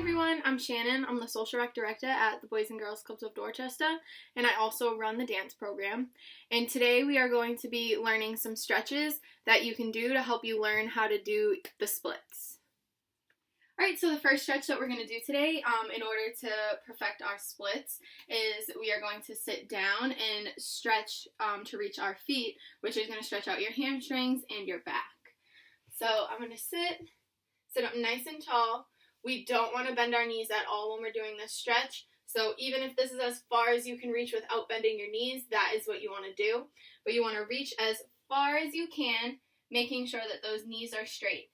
everyone, I'm Shannon. I'm the social rec director at the Boys and Girls Clubs of Dorchester, and I also run the dance program. And today we are going to be learning some stretches that you can do to help you learn how to do the splits. Alright, so the first stretch that we're going to do today, in order to perfect our splits, is we are going to sit down and stretch to reach our feet, which is going to stretch out your hamstrings and your back. So I'm going to sit up nice and tall. We don't want to bend our knees at all when we're doing this stretch. So even if this is as far as you can reach without bending your knees, that is what you want to do. But you want to reach as far as you can, making sure that those knees are straight.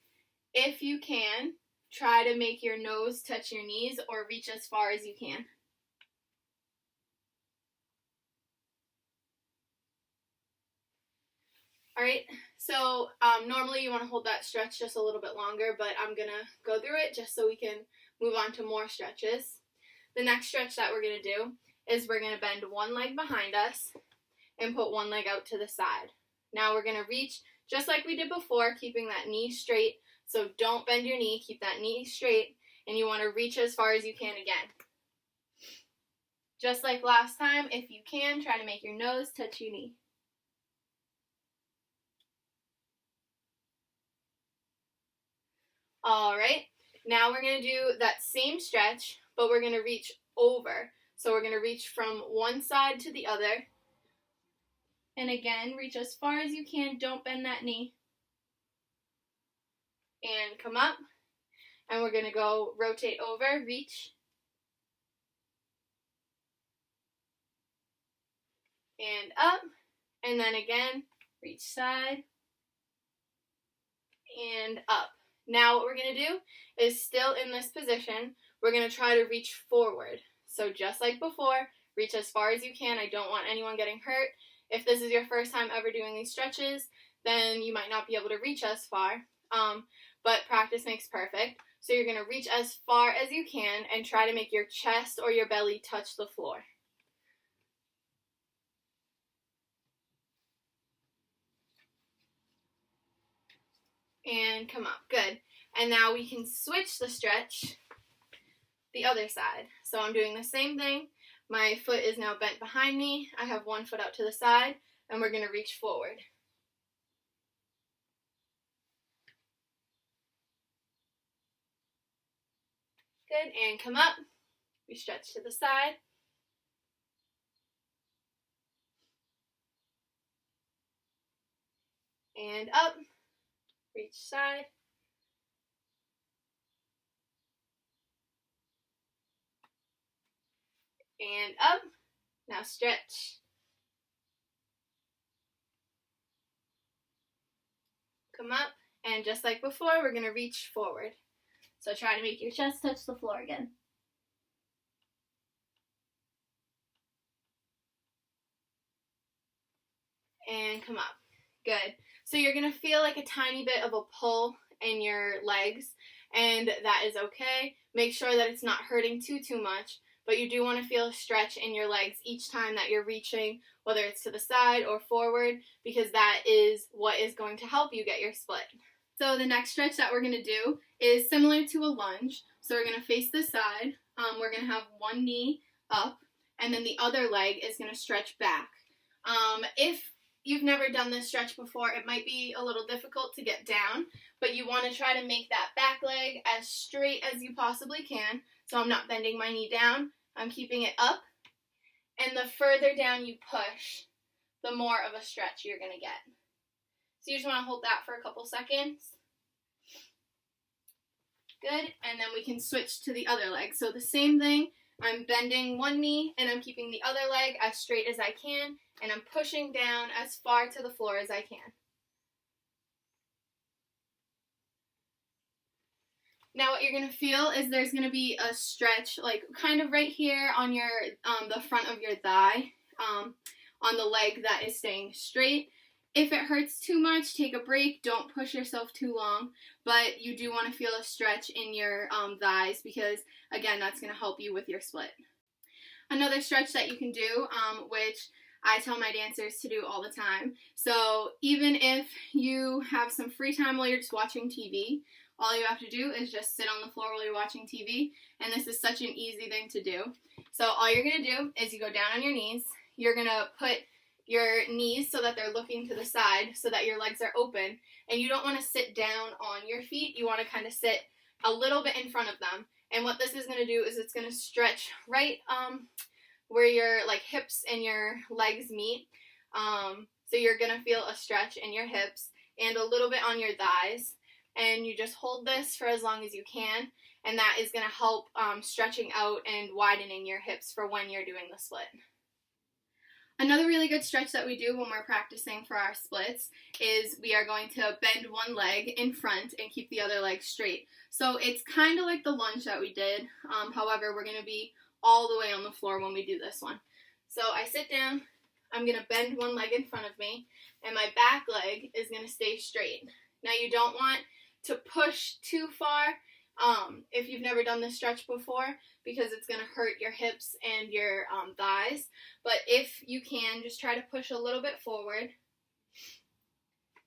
If you can, try to make your nose touch your knees or reach as far as you can. Alright, so normally you want to hold that stretch just a little bit longer, but I'm going to go through it just so we can move on to more stretches. The next stretch that we're going to do is we're going to bend one leg behind us and put one leg out to the side. Now we're going to reach just like we did before, keeping that knee straight. So don't bend your knee, keep that knee straight, and you want to reach as far as you can again. Just like last time, if you can, try to make your nose touch your knee. Alright, now we're going to do that same stretch, but we're going to reach over. So we're going to reach from one side to the other. And again, reach as far as you can, don't bend that knee. And come up. And we're going to go rotate over, reach. And up. And then again, reach side. And up. Now what we're going to do is still in this position, we're going to try to reach forward. So just like before, reach as far as you can. I don't want anyone getting hurt. If this is your first time ever doing these stretches, then you might not be able to reach as far, but practice makes perfect. So you're going to reach as far as you can and try to make your chest or your belly touch the floor. And come up. Good. And now we can switch the stretch the other side. So I'm doing the same thing. My foot is now bent behind me. I have one foot out to the side, and we're going to reach forward. Good. And come up. We stretch to the side. And up. Reach side. And up. Now stretch. Come up. And just like before, we're going to reach forward. So try to make your chest touch the floor again. And come up. Good. So you're going to feel like a tiny bit of a pull in your legs, and that is okay. Make sure that it's not hurting too much, but you do want to feel a stretch in your legs each time that you're reaching, whether it's to the side or forward, because that is what is going to help you get your split. So the next stretch that we're going to do is similar to a lunge. So we're going to face this side. We're going to have one knee up, and then the other leg is going to stretch back. If you've never done this stretch before, it might be a little difficult to get down, but you want to try to make that back leg as straight as you possibly can. So I'm not bending my knee down, I'm keeping it up. And the further down you push, the more of a stretch you're going to get. So you just want to hold that for a couple seconds. Good, and then we can switch to the other leg. So the same thing, I'm bending one knee and I'm keeping the other leg as straight as I can, and I'm pushing down as far to the floor as I can. Now what you're going to feel is there's going to be a stretch, like kind of right here on your the front of your thigh, on the leg that is staying straight. If it hurts too much, take a break. Don't push yourself too long, but you do want to feel a stretch in your thighs because, again, that's going to help you with your split. Another stretch that you can do, which I tell my dancers to do all the time. So even if you have some free time while you're just watching TV, All you have to do is just sit on the floor while you're watching TV, and this is such an easy thing to do. So all you're going to do is you go down on your knees. You're going to put your knees so that they're looking to the side so that your legs are open, and you don't want to sit down on your feet. You want to kind of sit a little bit in front of them. And what this is going to do is it's going to stretch right where your like hips and your legs meet. So you're going to feel a stretch in your hips and a little bit on your thighs. And you just hold this for as long as you can, and that is going to help stretching out and widening your hips for when you're doing the split. Another really good stretch that we do when we're practicing for our splits is we are going to bend one leg in front and keep the other leg straight. So it's kind of like the lunge that we did, however, we're going to be all the way on the floor when we do this one. So I sit down, I'm going to bend one leg in front of me, and my back leg is going to stay straight. Now you don't want to push too far if you've never done this stretch before, because it's going to hurt your hips and your thighs. But if you can, just try to push a little bit forward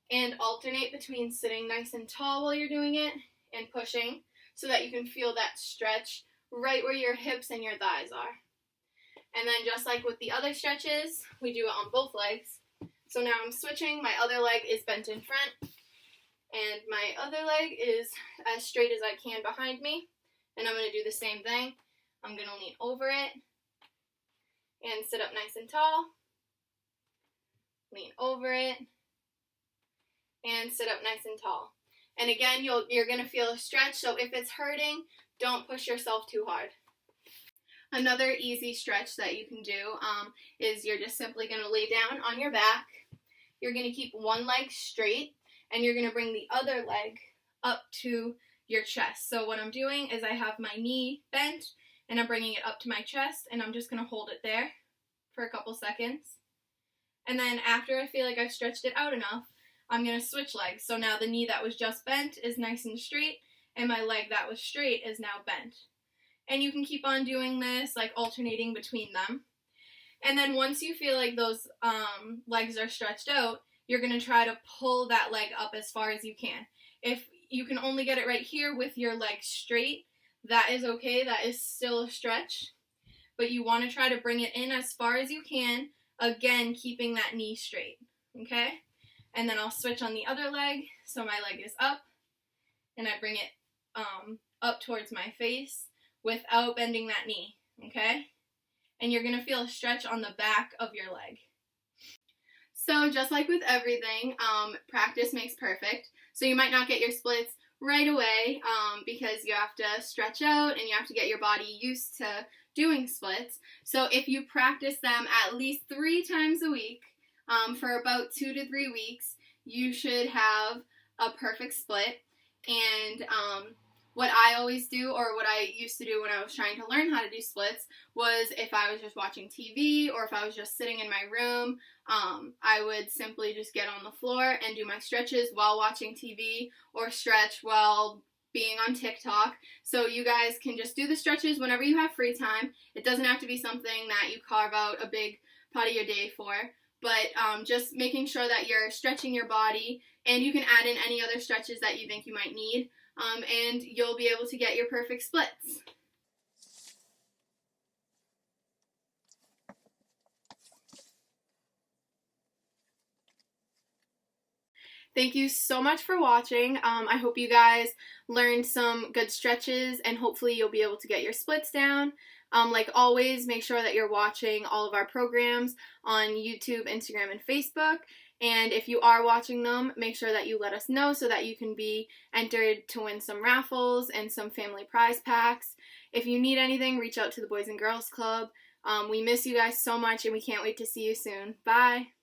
and alternate between sitting nice and tall while you're doing it and pushing so that you can feel that stretch right where your hips and your thighs are. And then just like with the other stretches, we do it on both legs. So now I'm switching. My other leg is bent in front, and my other leg is as straight as I can behind me. And I'm going to do the same thing. I'm going to lean over it and sit up nice and tall. Lean over it and sit up nice and tall. And again, you're going to feel a stretch, so if it's hurting, don't push yourself too hard. Another easy stretch that you can do is you're just simply going to lay down on your back. You're going to keep one leg straight, and you're going to bring the other leg up to your chest. So what I'm doing is I have my knee bent, and I'm bringing it up to my chest, and I'm just going to hold it there for a couple seconds. And then after I feel like I've stretched it out enough, I'm going to switch legs. So now the knee that was just bent is nice and straight, and my leg that was straight is now bent. And you can keep on doing this, like alternating between them. And then once you feel like those legs are stretched out, you're going to try to pull that leg up as far as you can. If you can only get it right here with your leg straight, that is okay. That is still a stretch. But you want to try to bring it in as far as you can, again, keeping that knee straight. Okay? And then I'll switch on the other leg. So my leg is up, and I bring it up towards my face without bending that knee. Okay? And you're going to feel a stretch on the back of your leg. So just like with everything, practice makes perfect. So you might not get your splits right away because you have to stretch out and you have to get your body used to doing splits. So if you practice them at least 3 times a week for about 2 to 3 weeks, you should have a perfect split. And what I always do, or what I used to do when I was trying to learn how to do splits, was if I was just watching TV or if I was just sitting in my room, I would simply just get on the floor and do my stretches while watching TV or stretch while being on TikTok. So you guys can just do the stretches whenever you have free time. It doesn't have to be something that you carve out a big part of your day for, but just making sure that you're stretching your body, and you can add in any other stretches that you think you might need. And you'll be able to get your perfect splits. Thank you so much for watching. I hope you guys learned some good stretches, and hopefully you'll be able to get your splits down. Like always, make sure that you're watching all of our programs on YouTube, Instagram, and Facebook. And if you are watching them, make sure that you let us know so that you can be entered to win some raffles and some family prize packs. If you need anything, reach out to the Boys and Girls Club. We miss you guys so much, and we can't wait to see you soon. Bye!